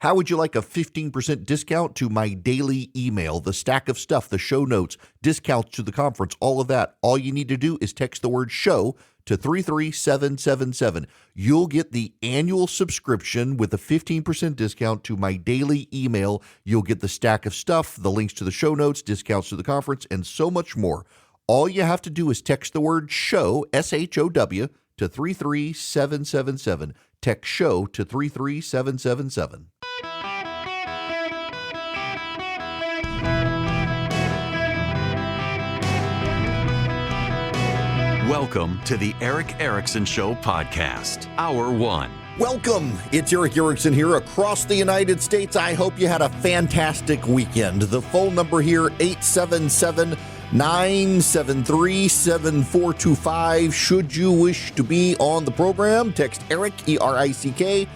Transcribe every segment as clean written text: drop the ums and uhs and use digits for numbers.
How would you like a 15% discount to my daily email, the stack of stuff, the show notes, discounts to the conference, all of that? All you need to do is text the word show to 33777. You'll get the annual subscription with a 15% discount to my daily email. You'll get the stack of stuff, the links to the show notes, discounts to the conference, and so much more. All you have to do is text the word show, SHOW, to 33777. Text show to 33777. Welcome to the Eric Erickson Show podcast, Hour 1. Welcome. It's Eric Erickson here across the United States. I hope you had a fantastic weekend. The phone number here, 877-973-7425. Should you wish to be on the program, text Eric, E-R-I-C-K,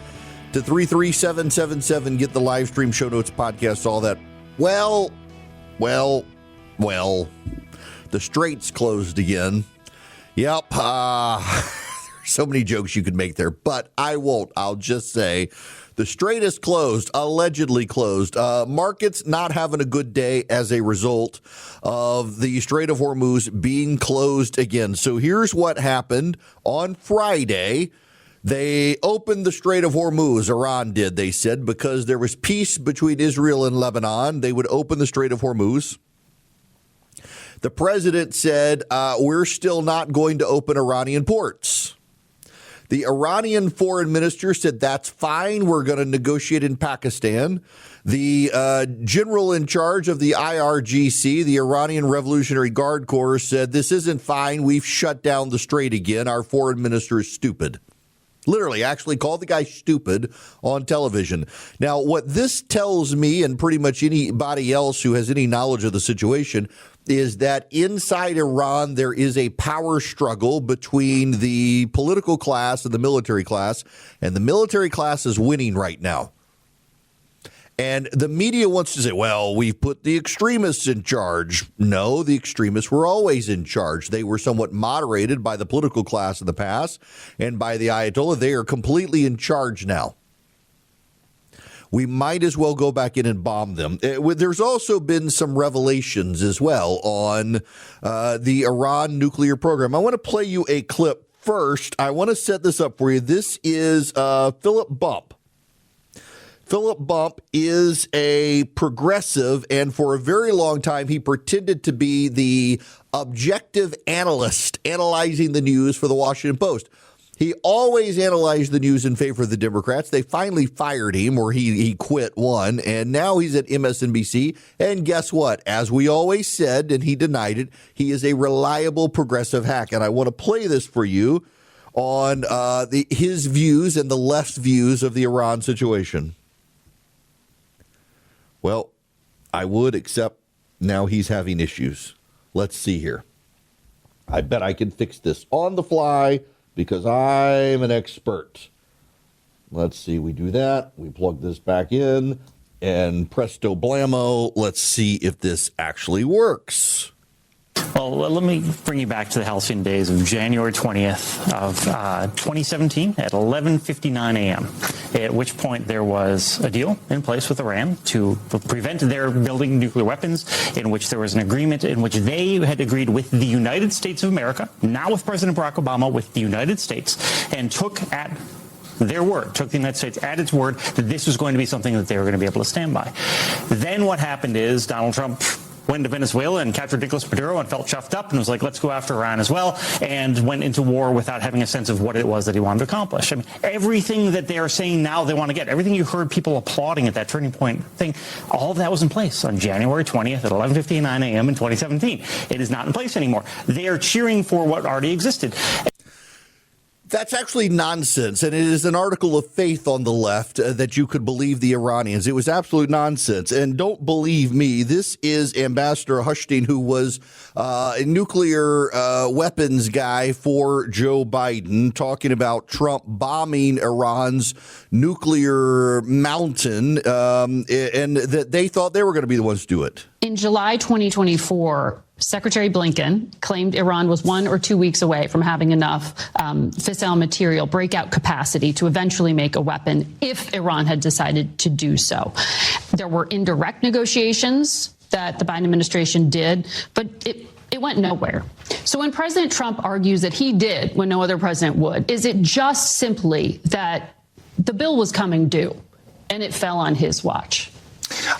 to 33777. Get the live stream, show notes, podcasts, all that. Well, the Straits closed again. Yep. There's so many jokes you could make there, but I won't. I'll just say the Strait is closed, allegedly closed. Markets not having a good day as a result of the Strait of Hormuz being closed again. So here's what happened on Friday. They opened the Strait of Hormuz, Iran did, they said, because there was peace between Israel and Lebanon. They would open the Strait of Hormuz. The president said, we're still not going to open Iranian ports. The Iranian foreign minister said, that's fine. We're going to negotiate in Pakistan. The general in charge of the IRGC, the Iranian Revolutionary Guard Corps, said, this isn't fine. We've shut down the strait again. Our foreign minister is stupid. Literally, actually called the guy stupid on television. Now, what this tells me, and pretty much anybody else who has any knowledge of the situation, is that inside Iran, there is a power struggle between the political class and the military class, and the military class is winning right now. And the media wants to say, well, we've put the extremists in charge. No, the extremists were always in charge. They were somewhat moderated by the political class in the past and by the Ayatollah. They are completely in charge now. We might as well go back in and bomb them. There's also been some revelations as well on the Iran nuclear program. I want to play you a clip first. I want to set this up for you. This is Philip Bump. Philip Bump is a progressive, and for a very long time, he pretended to be the objective analyst analyzing the news for the Washington Post. He always analyzed the news in favor of the Democrats. They finally fired him, or he quit one, and now he's at MSNBC. And guess what? As we always said, and he denied it, he is a reliable progressive hack. And I want to play this for you on his views and the left's views of the Iran situation. Well, I would, except now he's having issues. Let's see here. I bet I can fix this on the fly because I'm an expert. Let's see, we do that. We plug this back in, and presto blammo. Let's see if this actually works. Well, let me bring you back to the halcyon days of January 20th of 2017 at 11:59 a.m., at which point there was a deal in place with Iran to prevent their building nuclear weapons, in which there was an agreement in which they had agreed with the United States of America, now with President Barack Obama, with the United States, and took the United States at its word that this was going to be something that they were going to be able to stand by. Then what happened is Donald Trump went to Venezuela and captured Nicolas Maduro and felt chuffed up and was like, let's go after Iran as well, and went into war without having a sense of what it was that he wanted to accomplish. I mean, everything that they are saying now they want to get, everything you heard people applauding at that turning point thing, all of that was in place on January 20th at 11:59 a.m. in 2017. It is not in place anymore. They are cheering for what already existed. That's actually nonsense, and it is an article of faith on the left that you could believe the Iranians. It was absolute nonsense, and don't believe me. This is Ambassador Hushstein, who was a nuclear weapons guy for Joe Biden, talking about Trump bombing Iran's nuclear mountain, and that they thought they were going to be the ones to do it. In July 2024, Secretary Blinken claimed Iran was 1 or 2 weeks away from having enough fissile material breakout capacity to eventually make a weapon if Iran had decided to do so. There were indirect negotiations that the Biden administration did, but it went nowhere. So when President Trump argues that he did when no other president would, is it just simply that the bill was coming due and it fell on his watch?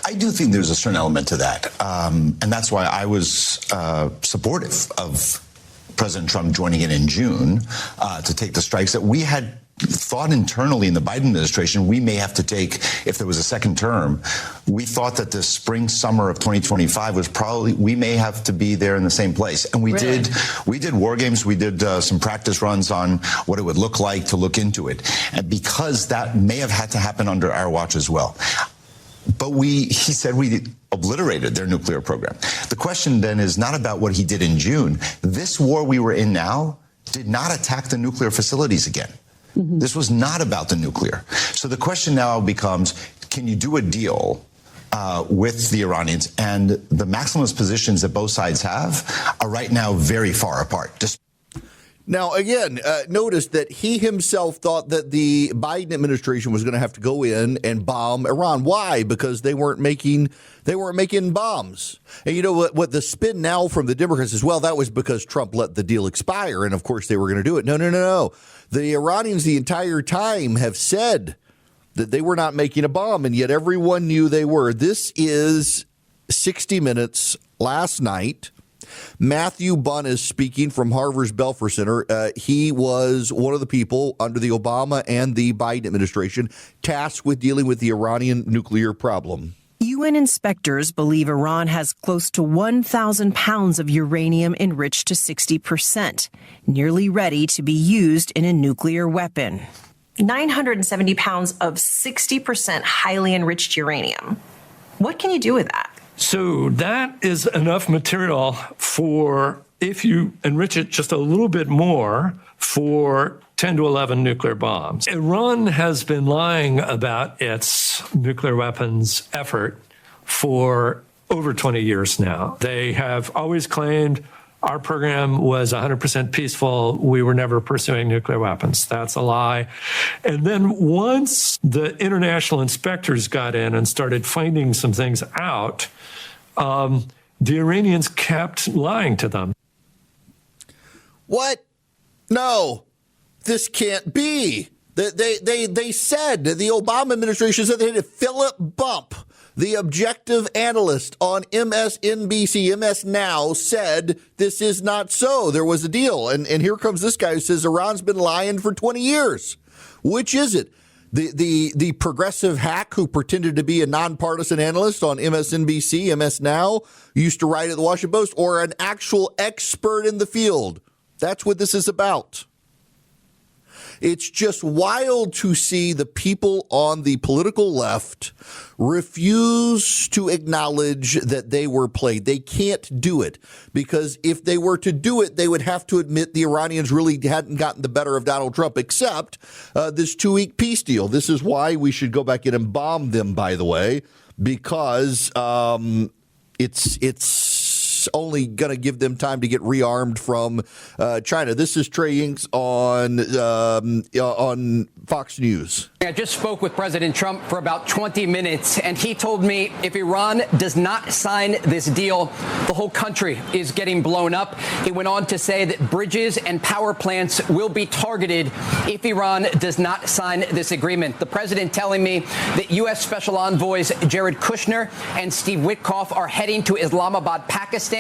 I do think there's a certain element to that. And that's why I was supportive of President Trump joining in June to take the strikes that we had thought internally in the Biden administration we may have to take if there was a second term. We thought that the spring, summer of 2025 was probably, we may have to be there in the same place. And we did war games. We did some practice runs on what it would look like to look into it. And because that may have had to happen under our watch as well. But he said we obliterated their nuclear program. The question then is not about what he did in June. This war we were in now did not attack the nuclear facilities again. Mm-hmm. This was not about the nuclear. So the question now becomes, can you do a deal with the Iranians? And the maximalist positions that both sides have are right now very far apart. Now, again, notice that he himself thought that the Biden administration was going to have to go in and bomb Iran. Why? Because they weren't making bombs. And you know what the spin now from the Democrats is, well, that was because Trump let the deal expire. And of course they were going to do it. No. The Iranians the entire time have said that they were not making a bomb, and yet everyone knew they were. This is 60 Minutes last night. Matthew Bunn is speaking from Harvard's Belfer Center. He was one of the people under the Obama and the Biden administration tasked with dealing with the Iranian nuclear problem. UN inspectors believe Iran has close to 1,000 pounds of uranium enriched to 60%, nearly ready to be used in a nuclear weapon. 970 pounds of 60% highly enriched uranium. What can you do with that? So that is enough material for, if you enrich it just a little bit more, for 10 to 11 nuclear bombs. Iran has been lying about its nuclear weapons effort for over 20 years now. They have always claimed our program was 100% peaceful. We were never pursuing nuclear weapons. That's a lie. And then once the international inspectors got in and started finding some things out, the Iranians kept lying to them. What? No, this can't be. They said, the Obama administration said they had Philip Bump, the objective analyst on MSNBC, MS Now, said this is not so. There was a deal. And here comes this guy who says Iran's been lying for 20 years. Which is it? The progressive hack who pretended to be a nonpartisan analyst on MSNBC, MS Now, used to write at the Washington Post, or an actual expert in the field? That's what this is about. It's just wild to see the people on the political left refuse to acknowledge that they were played. They can't do it because if they were to do it, they would have to admit the Iranians really hadn't gotten the better of Donald Trump, except this 2-week peace deal. This is why we should go back in and bomb them, by the way, because it's only going to give them time to get rearmed from China. This is Trey Inks on Fox News. I just spoke with President Trump for about 20 minutes, and he told me if Iran does not sign this deal, the whole country is getting blown up. He went on to say that bridges and power plants will be targeted if Iran does not sign this agreement. The president telling me that U.S. Special Envoys Jared Kushner and Steve Witkoff are heading to Islamabad, Pakistan,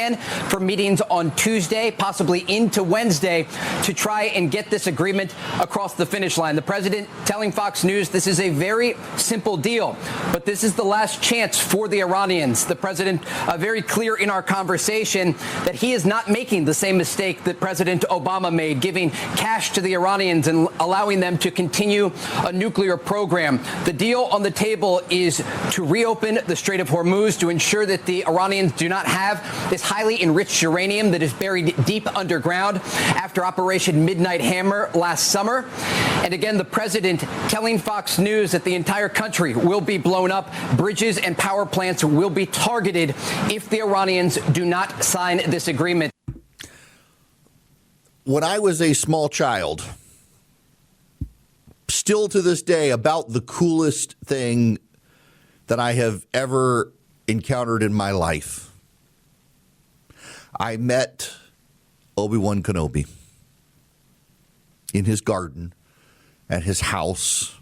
for meetings on Tuesday, possibly into Wednesday, to try and get this agreement across the finish line. The president telling Fox News this is a very simple deal, but this is the last chance for the Iranians. The president very clear in our conversation that he is not making the same mistake that President Obama made, giving cash to the Iranians and allowing them to continue a nuclear program. The deal on the table is to reopen the Strait of Hormuz to ensure that the Iranians do not have this highly enriched uranium that is buried deep underground after Operation Midnight Hammer last summer. And again, the president telling Fox News that the entire country will be blown up. Bridges and power plants will be targeted if the Iranians do not sign this agreement. When I was a small child, still to this day, about the coolest thing that I have ever encountered in my life, I met Obi-Wan Kenobi in his garden at his house.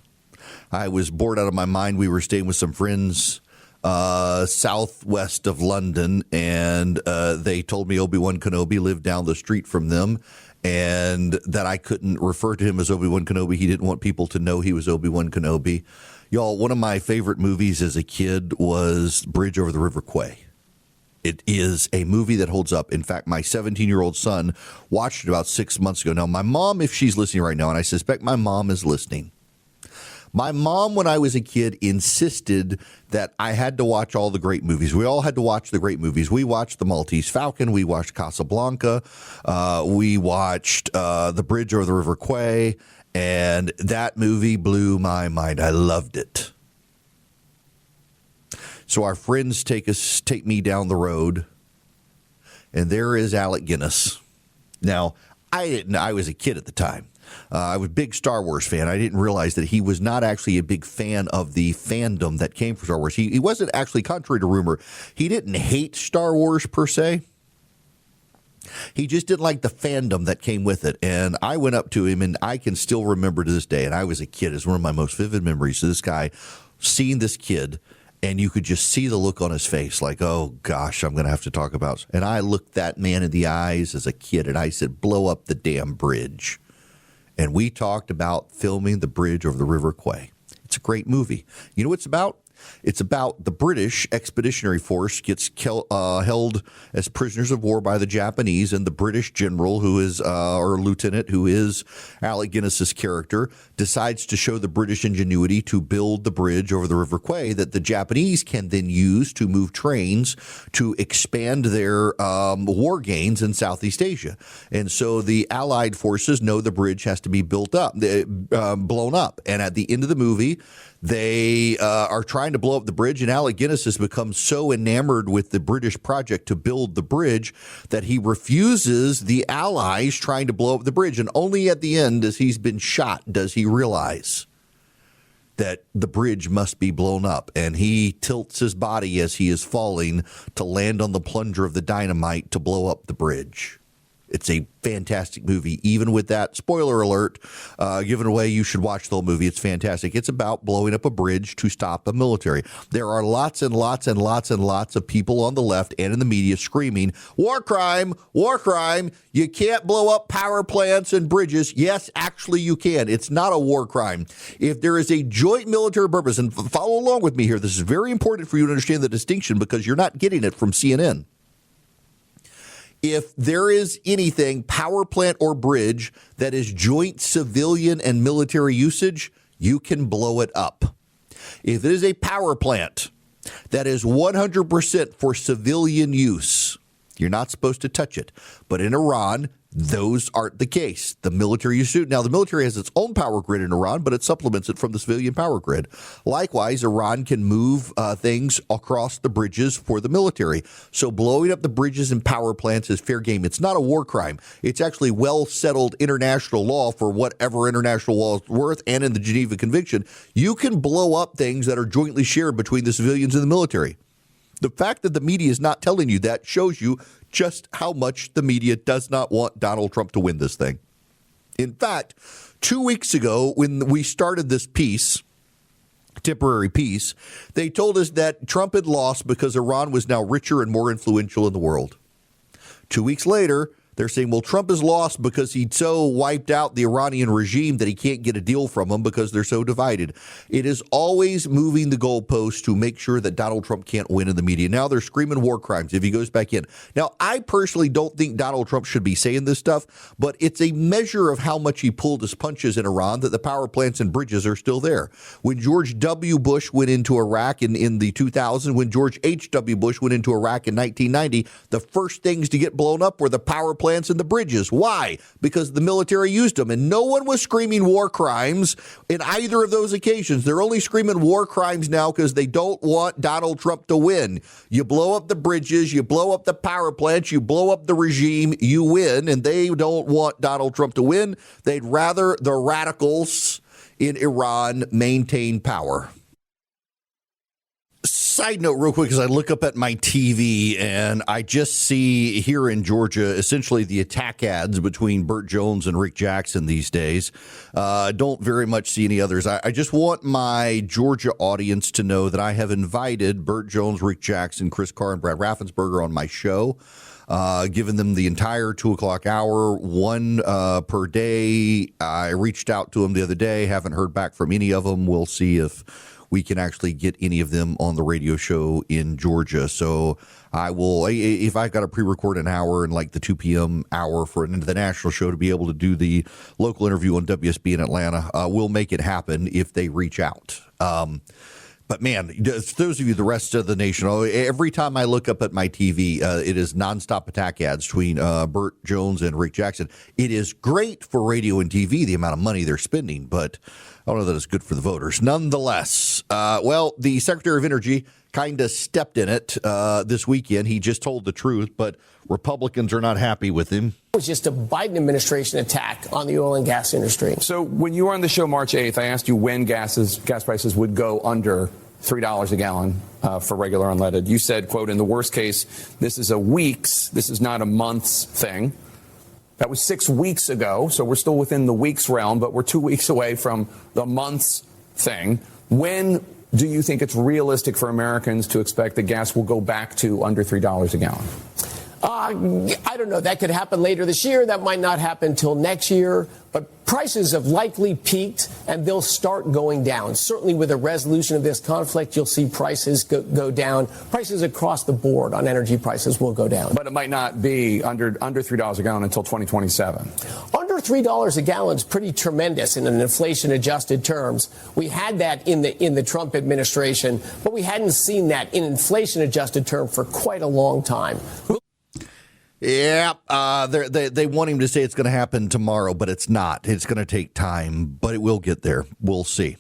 I was bored out of my mind. We were staying with some friends southwest of London, and they told me Obi-Wan Kenobi lived down the street from them, and that I couldn't refer to him as Obi-Wan Kenobi. He didn't want people to know he was Obi-Wan Kenobi. Y'all, one of my favorite movies as a kid was Bridge Over the River Kwai. It is a movie that holds up. In fact, my 17-year-old son watched it about 6 months ago. Now, my mom, if she's listening right now, and I suspect my mom is listening, my mom, when I was a kid, insisted that I had to watch all the great movies. We all had to watch the great movies. We watched The Maltese Falcon. We watched Casablanca. We watched The Bridge Over the River Kwai. And that movie blew my mind. I loved it. So our friends take me down the road, and there is Alec Guinness. Now, I was a kid at the time. I was a big Star Wars fan. I didn't realize that he was not actually a big fan of the fandom that came from Star Wars. He wasn't actually, contrary to rumor, he didn't hate Star Wars per se. He just didn't like the fandom that came with it. And I went up to him, and I can still remember to this day, and I was a kid. It's one of my most vivid memories of this guy, seeing this kid, and you could just see the look on his face like, oh, gosh, I'm going to have to talk about. And I looked that man in the eyes as a kid, and I said, blow up the damn bridge. And we talked about filming The Bridge Over the River Kwai. It's a great movie. You know what it's about? It's about the British Expeditionary Force gets held as prisoners of war by the Japanese, and the British general, who is, or lieutenant, who is Alec Guinness's character, decides to show the British ingenuity to build the bridge over the River Kwai that the Japanese can then use to move trains to expand their war gains in Southeast Asia. And so the Allied forces know the bridge has to be built up, blown up. And at the end of the movie, they are trying to blow up the bridge, and Alec Guinness has become so enamored with the British project to build the bridge that he refuses the Allies trying to blow up the bridge. And only at the end, as he's been shot, does he realize that the bridge must be blown up. And he tilts his body as he is falling to land on the plunger of the dynamite to blow up the bridge. It's a fantastic movie. Even with that, spoiler alert, given away, you should watch the whole movie. It's fantastic. It's about blowing up a bridge to stop the military. There are lots and lots and lots and lots of people on the left and in the media screaming, war crime, war crime. You can't blow up power plants and bridges. Yes, actually you can. It's not a war crime. If there is a joint military purpose, and follow along with me here, this is very important for you to understand the distinction because you're not getting it from CNN. If there is anything, power plant or bridge, that is joint civilian and military usage, you can blow it up. If it is a power plant that is 100% for civilian use, you're not supposed to touch it. But in Iran, those aren't the case. The military uses it. Now, the military has its own power grid in Iran, but it supplements it from the civilian power grid. Likewise, Iran can move things across the bridges for the military. So blowing up the bridges and power plants is fair game. It's not a war crime. It's actually well-settled international law for whatever international law is worth, and in the Geneva Convention, you can blow up things that are jointly shared between the civilians and the military. The fact that the media is not telling you that shows you just how much the media does not want Donald Trump to win this thing. In fact, 2 weeks ago, when we started this peace, temporary peace, they told us that Trump had lost because Iran was now richer and more influential in the world. 2 weeks later, They're saying, well, Trump is lost because he so wiped out the Iranian regime that he can't get a deal from them because they're so divided. It is always moving the goalposts to make sure that Donald Trump can't win in the media. Now they're screaming war crimes if he goes back in. Now, I personally don't think Donald Trump should be saying this stuff, but it's a measure of how much he pulled his punches in Iran that the power plants and bridges are still there. When George W. Bush went into Iraq in the 2000s, when George H.W. Bush went into Iraq in 1990, the first things to get blown up were the power plants and the bridges. Why? Because the military used them, and no one was screaming war crimes in either of those occasions. They're only screaming war crimes now because they don't want Donald Trump to win. You blow up the bridges, you blow up the power plants, you blow up the regime, you win, and they don't want Donald Trump to win. They'd rather the radicals in Iran maintain power. Side note real quick, as I look up at my TV and I just see here in Georgia essentially the attack ads between Burt Jones and Rick Jackson these days. Don't very much see any others. I just want my Georgia audience to know that I have invited Burt Jones, Rick Jackson, Chris Carr, and Brad Raffensperger on my show. Given them the entire 2 o'clock hour, one per day. I reached out to them the other day, haven't heard back from any of them. We'll see if we can actually get any of them on the radio show in Georgia. So I will, if I got to pre-record an hour in like the 2 p.m. hour for the national show to be able to do the local interview on WSB in Atlanta, we'll make it happen if they reach out. But man, those of you, the rest of the nation, every time I look up at my TV, it is nonstop attack ads between Burt Jones and Rick Jackson. It is great for radio and TV, the amount of money they're spending, but I don't know that it's good for the voters. Nonetheless, the Secretary of Energy kind of stepped in it this weekend. He just told the truth, but Republicans are not happy with him. It was just a Biden administration attack on the oil and gas industry. So when you were on the show March 8th, I asked you when gas prices would go under $3 a gallon for regular unleaded. You said, quote, in the worst case, this is not a month's thing. That was 6 weeks ago, so we're still within the weeks realm, but we're 2 weeks away from the month's thing. When do you think it's realistic for Americans to expect that gas will go back to under $3 a gallon? I don't know. That could happen later this year. That might not happen till next year. But prices have likely peaked, and they'll start going down. Certainly with a resolution of this conflict, you'll see prices go down. Prices across the board on energy prices will go down. But it might not be under $3 a gallon until 2027. Under $3 a gallon is pretty tremendous in an inflation-adjusted terms. We had that in the Trump administration, but we hadn't seen that in inflation-adjusted terms for quite a long time. Yeah, they want him to say it's going to happen tomorrow, but it's not. It's going to take time, but it will get there. We'll see.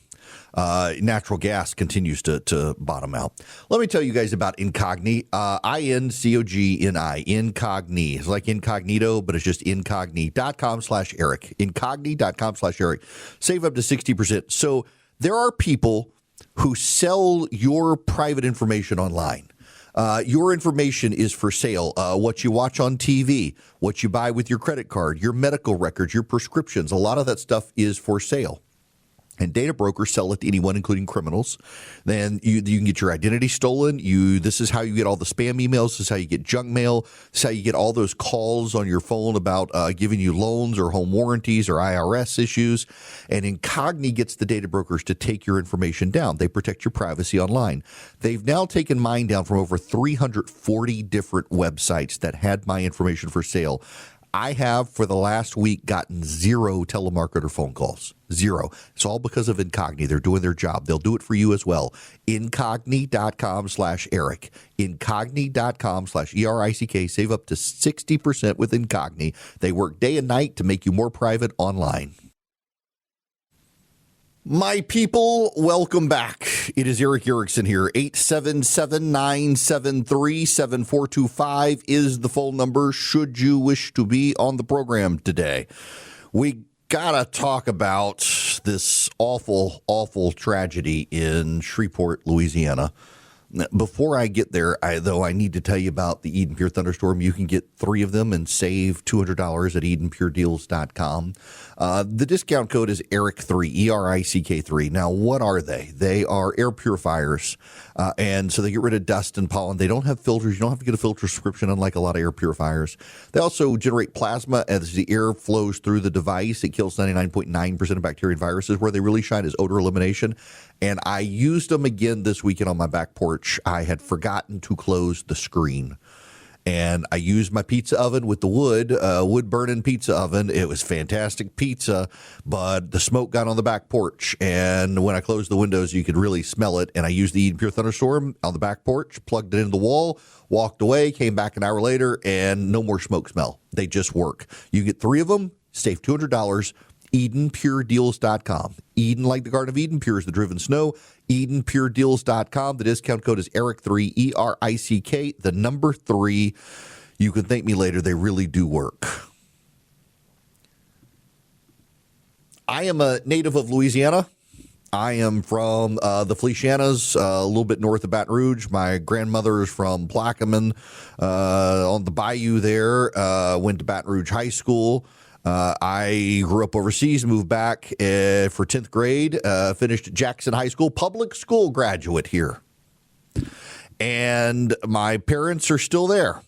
Natural gas continues to bottom out. Let me tell you guys about Incogni. INCOGNI. Incogni. It's like incognito, but it's just incogni.com/Eric. Incogni.com/Eric. Save up to 60%. So there are people who sell your private information online. Your information is for sale. What you watch on TV, what you buy with your credit card, your medical records, your prescriptions, a lot of that stuff is for sale. And data brokers sell it to anyone, including criminals. Then you can get your identity stolen. This is how you get all the spam emails. This is how you get junk mail. This is how you get all those calls on your phone about giving you loans or home warranties or IRS issues. And Incogni gets the data brokers to take your information down. They protect your privacy online. They've now taken mine down from over 340 different websites that had my information for sale. I have, for the last week, gotten 0 telemarketer phone calls. 0. It's all because of Incogni. They're doing their job. They'll do it for you as well. Incogni.com/Eric. Incogni.com/ERICK. Save up to 60% with Incogni. They work day and night to make you more private online. My people, welcome back. It is Eric Erickson here. 877-973-7425 is the phone number should you wish to be on the program today. We got to talk about this awful, awful tragedy in Shreveport, Louisiana. Before I get there, I need to tell you about the Eden Pure Thunderstorm. You can get 3 of them and save $200 at EdenPureDeals.com. The discount code is ERIC3, ERICK3. Now, what are they? They are air purifiers, and so they get rid of dust and pollen. They don't have filters. You don't have to get a filter subscription, unlike a lot of air purifiers. They also generate plasma as the air flows through the device. It kills 99.9% of bacteria and viruses. Where they really shine is odor elimination. And I used them again this weekend on my back porch. I had forgotten to close the screen. And I used my pizza oven with the wood burning pizza oven. It was fantastic pizza, but the smoke got on the back porch. And when I closed the windows, you could really smell it. And I used the Eden Pure Thunderstorm on the back porch, plugged it into the wall, walked away, came back an hour later, and no more smoke smell. They just work. You get 3 of them, save $200. EdenPureDeals.com. Eden, like the Garden of Eden, pure as the driven snow. EdenPureDeals.com. The discount code is ERIC3, ERICK, the number 3. You can thank me later. They really do work. I am a native of Louisiana. I am from the Felicianas, a little bit north of Baton Rouge. My grandmother is from Plaquemine on the bayou there. Went to Baton Rouge High School. I grew up overseas, moved back for 10th grade, finished at Jackson High School, public school graduate here. And my parents are still there.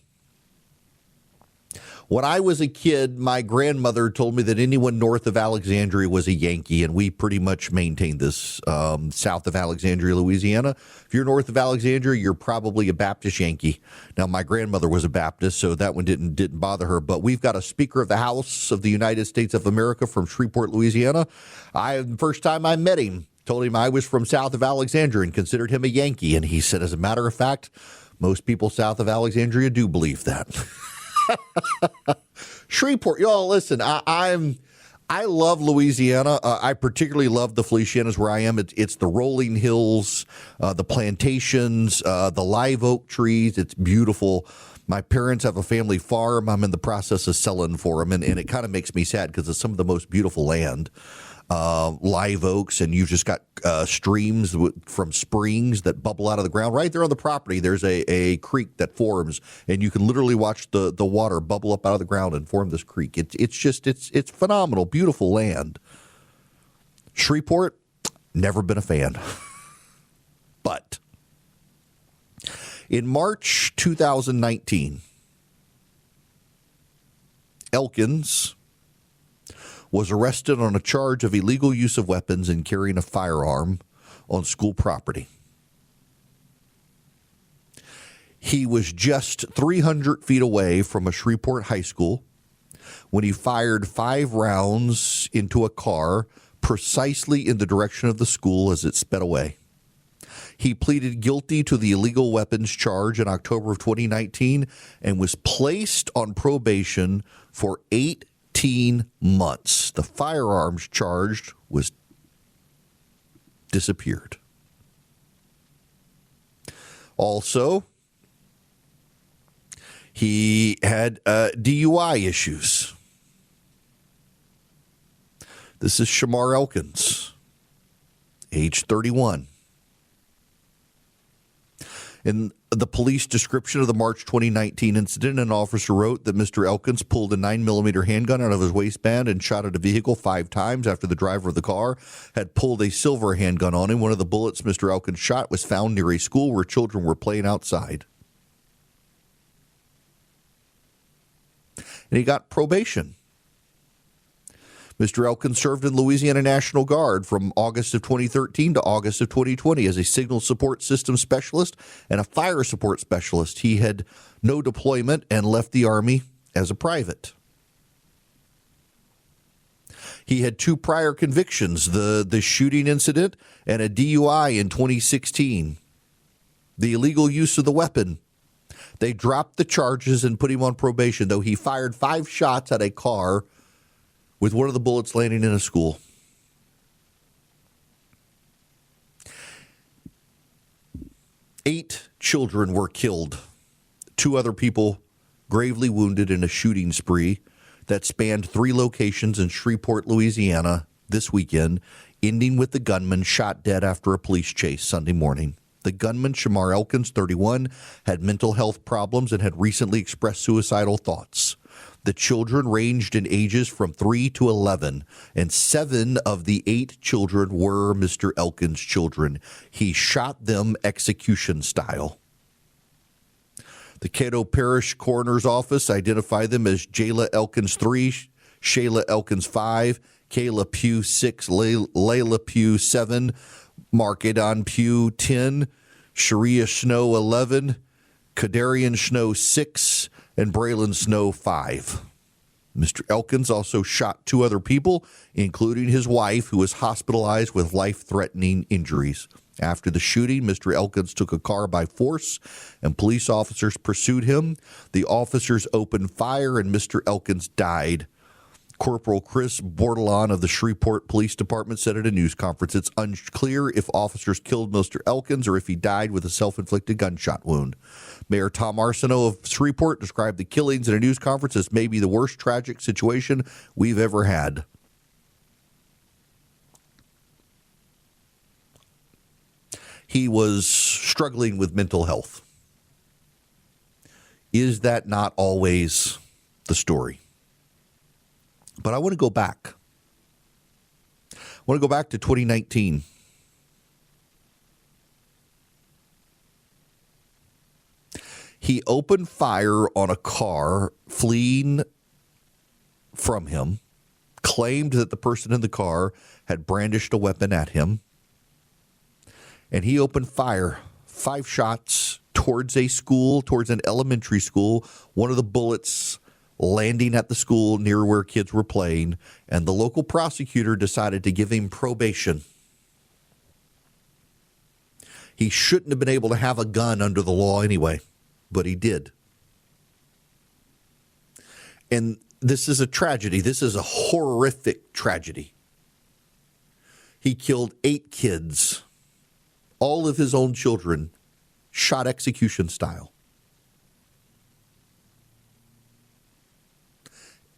When I was a kid, my grandmother told me that anyone north of Alexandria was a Yankee, and we pretty much maintained this south of Alexandria, Louisiana. If you're north of Alexandria, you're probably a Baptist Yankee. Now, my grandmother was a Baptist, so that one didn't bother her. But we've got a Speaker of the House of the United States of America from Shreveport, Louisiana. The first time I met him, told him I was from south of Alexandria and considered him a Yankee. And he said, as a matter of fact, most people south of Alexandria do believe that. Shreveport, y'all, listen, I love Louisiana. I particularly love the Felicianas where I am. It's the rolling hills, the plantations, the live oak trees. It's beautiful. My parents have a family farm. I'm in the process of selling for them, and it kind of makes me sad because it's some of the most beautiful land. Live oaks, and you've just got streams from springs that bubble out of the ground. Right there on the property, there's a creek that forms, and you can literally watch the water bubble up out of the ground and form this creek. It's phenomenal, beautiful land. Shreveport, never been a fan. But in March 2019, Elkins was arrested on a charge of illegal use of weapons and carrying a firearm on school property. He was just 300 feet away from a Shreveport high school when he fired 5 rounds into a car precisely in the direction of the school as it sped away. He pleaded guilty to the illegal weapons charge in October of 2019 and was placed on probation for 18 months. The firearms charged was disappeared. Also, he had DUI issues. This is Shamar Elkins, age 31. In the police description of the March 2019 incident, an officer wrote that Mr. Elkins pulled a 9mm handgun out of his waistband and shot at a vehicle 5 times after the driver of the car had pulled a silver handgun on him. One of the bullets Mr. Elkins shot was found near a school where children were playing outside. And he got probation. Mr. Elkins served in Louisiana National Guard from August of 2013 to August of 2020 as a signal support system specialist and a fire support specialist. He had no deployment and left the Army as a private. He had 2 prior convictions, the shooting incident and a DUI in 2016. The illegal use of the weapon. They dropped the charges and put him on probation, though he fired 5 shots at a car with one of the bullets landing in a school. Eight children were killed. 2 other people gravely wounded in a shooting spree that spanned 3 locations in Shreveport, Louisiana this weekend, ending with the gunman shot dead after a police chase Sunday morning. The gunman, Shamar Elkins, 31, had mental health problems and had recently expressed suicidal thoughts. The children ranged in ages from 3 to 11, and 7 of the 8 children were Mr. Elkins' children. He shot them execution style. The Caddo Parish Coroner's Office identified them as Jayla Elkins 3, Shayla Elkins 5, Kayla Pugh 6, Layla Pugh 7, Mark Adon Pugh 10, Sharia Snow 11, Kadarian Snow 6, and Braylon Snow 5. Mr. Elkins also shot 2 other people, including his wife, who was hospitalized with life-threatening injuries. After the shooting, Mr. Elkins took a car by force, and police officers pursued him. The officers opened fire, and Mr. Elkins died. Corporal Chris Bordelon of the Shreveport Police Department said at a news conference, it's unclear if officers killed Mr. Elkins or if he died with a self-inflicted gunshot wound. Mayor Tom Arsenault of Shreveport described the killings in a news conference as maybe the worst tragic situation we've ever had. He was struggling with mental health. Is that not always the story? But I want to go back. I want to go back to 2019. He opened fire on a car fleeing from him, claimed that the person in the car had brandished a weapon at him, and he opened fire, 5 shots towards a school, towards an elementary school. One of the bullets landing at the school near where kids were playing, and the local prosecutor decided to give him probation. He shouldn't have been able to have a gun under the law anyway, but he did. And this is a tragedy. This is a horrific tragedy. He killed 8 kids, all of his own children, shot execution style.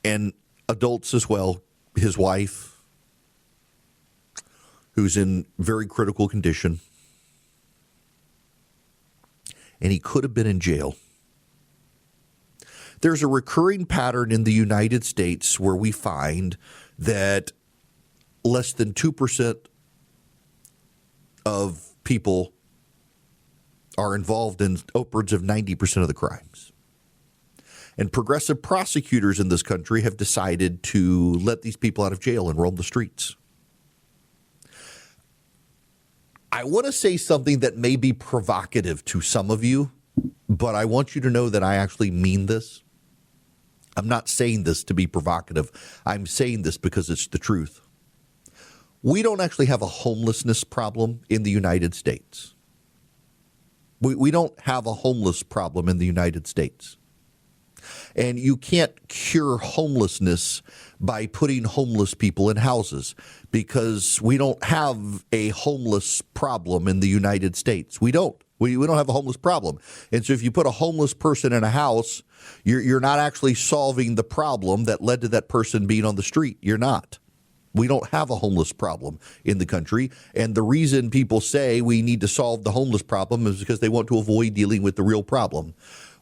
And adults as well, his wife, who's in very critical condition. And he could have been in jail. There's a recurring pattern in the United States where we find that less than 2% of people are involved in upwards of 90% of the crimes. And progressive prosecutors in this country have decided to let these people out of jail and roam the streets. I want to say something that may be provocative to some of you, but I want you to know that I actually mean this. I'm not saying this to be provocative. I'm saying this because it's the truth. We don't actually have a homelessness problem in the United States. We don't have a homeless problem in the United States. And you can't cure homelessness by putting homeless people in houses, because we don't have a homeless problem in the United States. We don't. We don't have a homeless problem. And so if you put a homeless person in a house, you're not actually solving the problem that led to that person being on the street. You're not. We don't have a homeless problem in the country. And the reason people say we need to solve the homeless problem is because they want to avoid dealing with the real problem.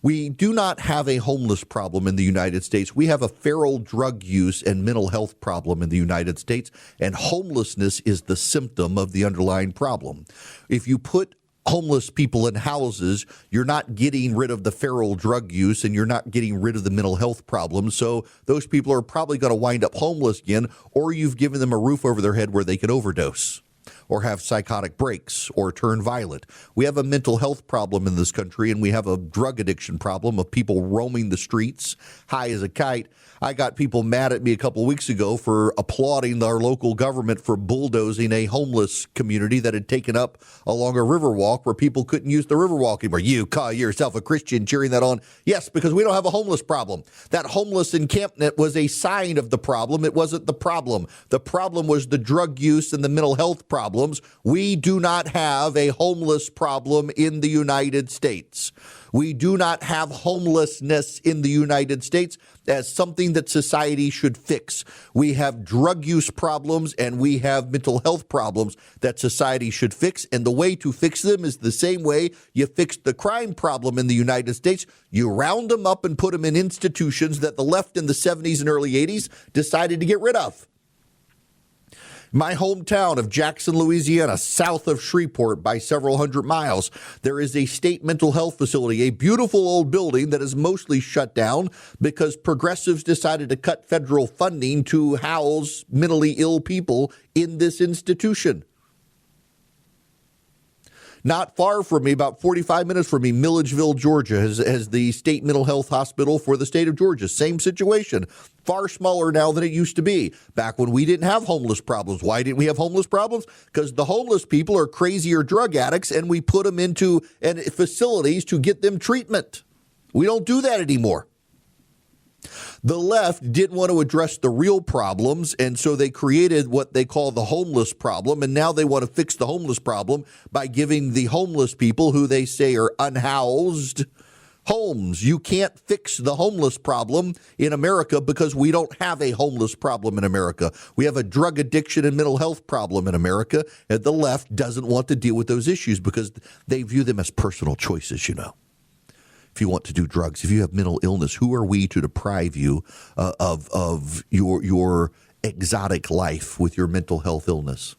We do not have a homeless problem in the United States. We have a feral drug use and mental health problem in the United States, and homelessness is the symptom of the underlying problem. If you put homeless people in houses, you're not getting rid of the feral drug use and you're not getting rid of the mental health problems. So those people are probably going to wind up homeless again, or you've given them a roof over their head where they can overdose or have psychotic breaks or turn violent. We have a mental health problem in this country, and we have a drug addiction problem of people roaming the streets high as a kite. I got people mad at me a couple of weeks ago for applauding our local government for bulldozing a homeless community that had taken up along a river walk where people couldn't use the river walk anymore. You call yourself a Christian cheering that on? Yes, because we don't have a homeless problem. That homeless encampment was a sign of the problem. It wasn't the problem. The problem was the drug use and the mental health problem. problems. We do not have a homeless problem in the United States. We do not have homelessness in the United States as something that society should fix. We have drug use problems and we have mental health problems that society should fix. And the way to fix them is the same way you fixed the crime problem in the United States. You round them up and put them in institutions that the left in the 70s and early 80s decided to get rid of. My hometown of Jackson, Louisiana, south of Shreveport by several hundred miles, there is a state mental health facility, a beautiful old building that is mostly shut down because progressives decided to cut federal funding to house mentally ill people in this institution. Not far from me, about 45 minutes from me, Milledgeville, Georgia, has the state mental health hospital for the state of Georgia. Same situation. Far smaller now than it used to be. Back when we didn't have homeless problems. Why didn't we have homeless problems? Because the homeless people are crazy or drug addicts, and we put them into facilities to get them treatment. We don't do that anymore. The left didn't want to address the real problems, and so they created what they call the homeless problem, and now they want to fix the homeless problem by giving the homeless people who they say are unhoused homes. You can't fix the homeless problem in America because we don't have a homeless problem in America. We have a drug addiction and mental health problem in America, and the left doesn't want to deal with those issues because they view them as personal choices, you know. If you want to do drugs, if you have mental illness, who are we to deprive you of your exotic life with your mental health illness?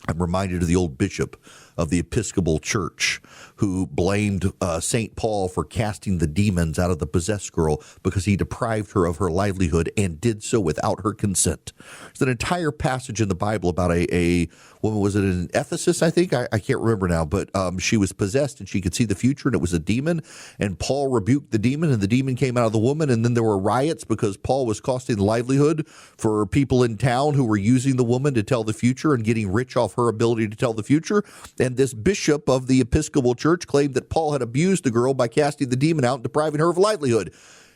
I'm reminded of the old bishop of the Episcopal Church who blamed St. Paul for casting the demons out of the possessed girl because he deprived her of her livelihood and did so without her consent. There's an entire passage in the Bible about a woman, was it in Ephesus, I think? I can't remember now, but she was possessed and she could see the future and it was a demon, and Paul rebuked the demon and the demon came out of the woman, and then there were riots because Paul was costing the livelihood for people in town who were using the woman to tell the future and getting rich off her ability to tell the future. And this bishop of the Episcopal Church claimed that Paul had abused the girl by casting the demon out and depriving her of livelihood.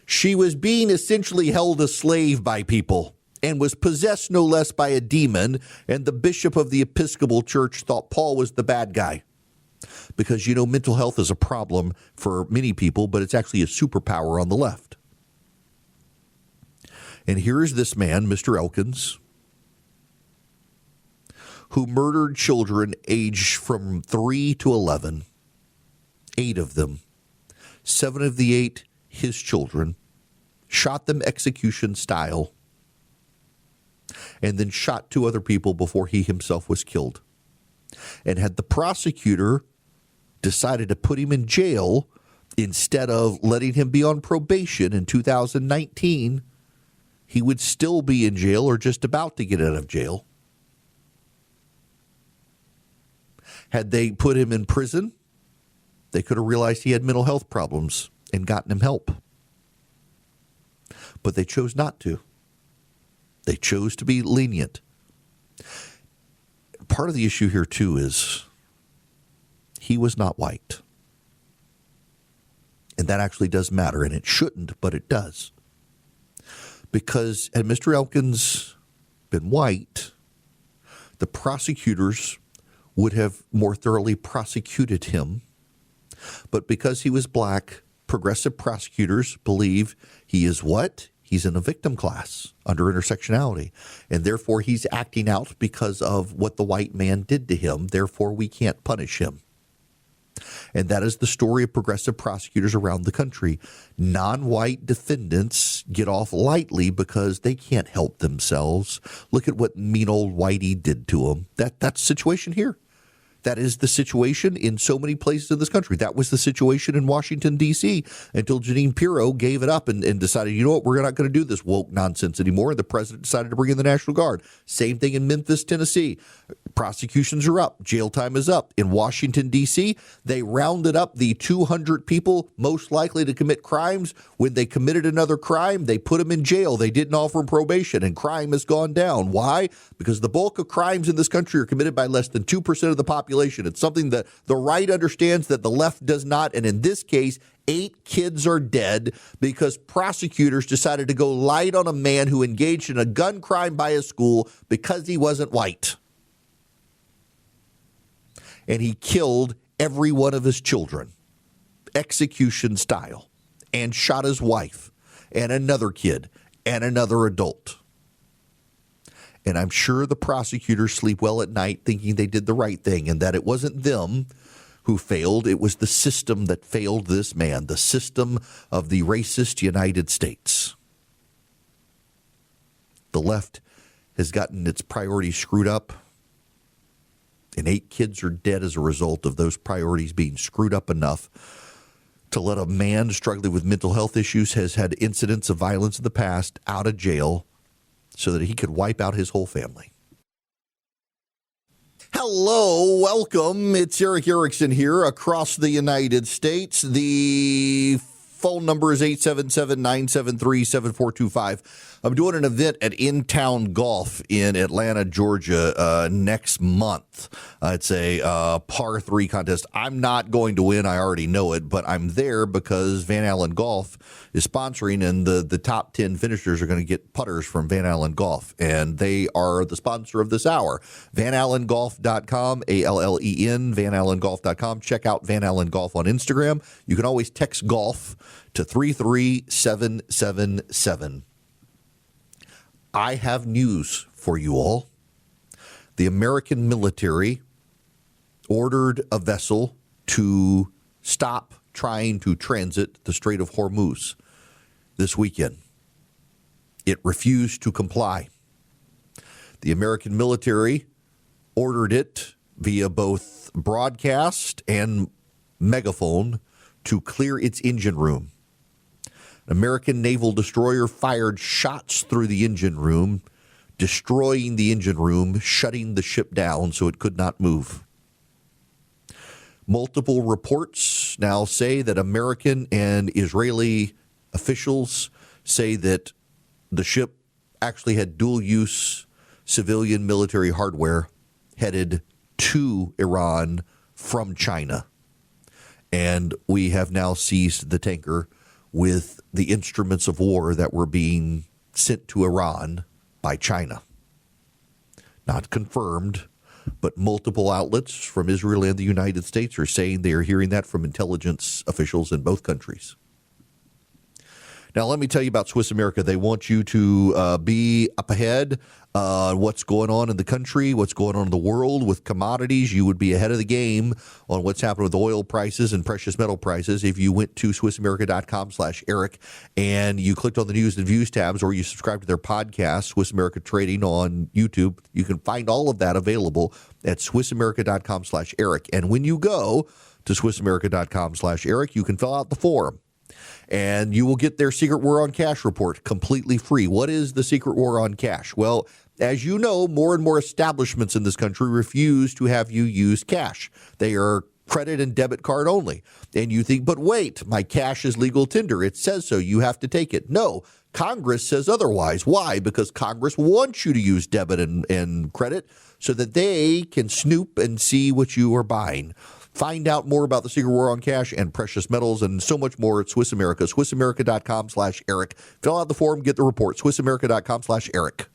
She was being essentially held a slave by people and was possessed no less by a demon, and the bishop of the Episcopal Church thought Paul was the bad guy. Because, you know, mental health is a problem for many people, but it's actually a superpower on the left. And here's this man, Mr. Elkins, who murdered children aged from 3 to 11, 8 of them, 7 of the 8 his children, shot them execution style, and then shot 2 other people before he himself was killed. And had the prosecutor decided to put him in jail instead of letting him be on probation in 2019, he would still be in jail or just about to get out of jail. Had they put him in prison, they could have realized he had mental health problems and gotten him help. But they chose not to. They chose to be lenient. Part of the issue here, too, is he was not white. And that actually does matter, and it shouldn't, but it does. Because had Mr. Elkins been white, the prosecutors would have more thoroughly prosecuted him. But because he was black, progressive prosecutors believe he is what? He's in a victim class under intersectionality. And therefore, he's acting out because of what the white man did to him. Therefore, we can't punish him. And that is the story of progressive prosecutors around the country. Non-white defendants get off lightly because they can't help themselves. Look at what mean old Whitey did to them. That's the situation here. That is the situation in so many places in this country. That was the situation in Washington, D.C. until Jeanine Pirro gave it up and decided, you know what, we're not going to do this woke nonsense anymore. And the president decided to bring in the National Guard. Same thing in Memphis, Tennessee. Prosecutions are up. Jail time is up. In Washington, D.C., they rounded up the 200 people most likely to commit crimes. When they committed another crime, they put them in jail. They didn't offer them probation, and crime has gone down. Why? Because the bulk of crimes in this country are committed by less than 2% of the population. It's something that the right understands that the left does not. And in this case, 8 kids are dead because prosecutors decided to go light on a man who engaged in a gun crime by a school because he wasn't white. and he killed every one of his children, execution style, and shot his wife and another kid and another adult. And I'm sure the prosecutors sleep well at night thinking they did the right thing and that it wasn't them who failed. It was the system that failed this man, the system of the racist United States. The left has gotten its priorities screwed up, and 8 kids are dead as a result of those priorities being screwed up enough to let a man struggling with mental health issues, has had incidents of violence in the past, out of jail so that he could wipe out his whole family. Hello, welcome. It's Eric Erickson here across the United States. The phone number is 877-973-7425. I'm doing an event at In Town Golf in Atlanta, Georgia next month. It's a par 3 contest. I'm not going to win. I already know it, but I'm there because Van Allen Golf is sponsoring, and the top 10 finishers are going to get putters from Van Allen Golf, and they are the sponsor of this hour. VanAllenGolf.com, ALLEN, VanAllenGolf.com. Check out Van Allen Golf on Instagram. You can always text golf to 33777. I have news for you all. The American military ordered a vessel to stop trying to transit the Strait of Hormuz this weekend. It refused to comply. The American military ordered it via both broadcast and megaphone to clear its engine room. An American naval destroyer fired shots through the engine room, destroying the engine room, shutting the ship down so it could not move. Multiple reports now say that American and Israeli officials say that the ship actually had dual-use civilian military hardware headed to Iran from China. And we have now seized the tanker with the instruments of war that were being sent to Iran by China. Not confirmed, but multiple outlets from Israel and the United States are saying they are hearing that from intelligence officials in both countries. Now, let me tell you about Swiss America. They want you to be up ahead what's going on in the country, what's going on in the world with commodities. You would be ahead of the game on what's happening with oil prices and precious metal prices if you went to SwissAmerica.com/Eric and you clicked on the news and views tabs, or you subscribe to their podcast, Swiss America Trading on YouTube. You can find all of that available at SwissAmerica.com/Eric. And when you go to SwissAmerica.com/Eric, you can fill out the form, and you will get their Secret War on Cash report completely free. What is the Secret War on Cash? Well, as you know, more and more establishments in this country refuse to have you use cash. They are credit and debit card only. And you think, but wait, my cash is legal tender. It says so. You have to take it. No, Congress says otherwise. Why? Because Congress wants you to use debit and credit so that they can snoop and see what you are buying. Find out more about the Secret War on Cash and precious metals and so much more at Swiss America. SwissAmerica.com/Eric. Fill out the form, get the report. SwissAmerica.com/Eric.